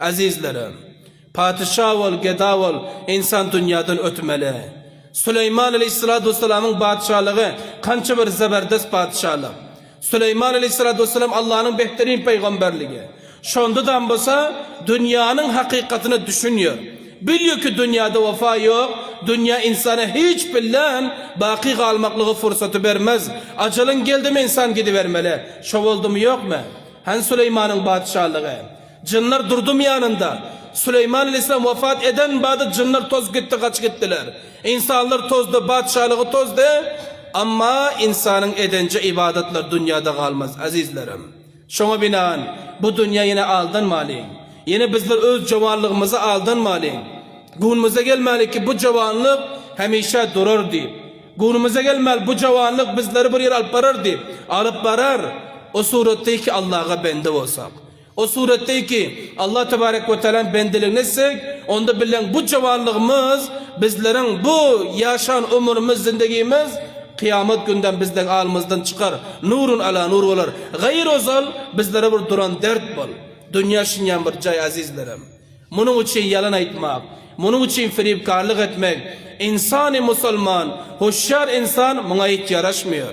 Azizlerim, padişah ol, geda ol, insan dünyadan ötmeli. Süleyman Aleyhisselatü Vesselam'ın padişahlığı kança bir zeberdest padişahlık. Süleyman Aleyhisselatü Vesselam Allah'ın behterin peygamberliği. Şondadan bolsa dünyanın hakikatini düşünüyor. Biliyor ki dünyada vefa yok. Dünya insana hiç bilen baki kalmaklığı fırsatı vermez. Acelin geldi mi insan gidivermeli. Şov oldu mu yok mu? Hani Süleyman'ın padişahlığı. Cinler durdu mu yanında? Süleyman Aleyhisselam vefat eden badı cinler toz gitti, kaç gittiler. İnsanlar tozdu, padişahlığı tozdu. Ama insanın edince ibadetler dünyada kalmaz azizlerim. Şuna binaen bu dünya yine aldanmalıyım. Yine bizler öz cavanlığımızı aldanmalıyım. Günümüze gelmeli ki bu cavanlık hemişe durur deyip. Günümüze gelmeli bu cavanlık bizleri bir yer alıp barar deyip. Alıp barar. O surette ki Allah'a bende olsak. O surette ki Allah Tebarek ve Teala'nın bendeliğini etsek, onda bilen bu cavanlığımız, bizlerin bu yaşan ömrümüz, zindagimiz, kıyamet günden bizden ağımızdan çıkar. Nurun ala nur olur. Gayr ozal bizlere bir duran dert bol. Dünya şinyan bir cay azizlerim. Bunun için yalan aytmak, bunun için firibkarlık etmek, insani Müslüman, hoşyar insan buna hiç yaraşmıyor.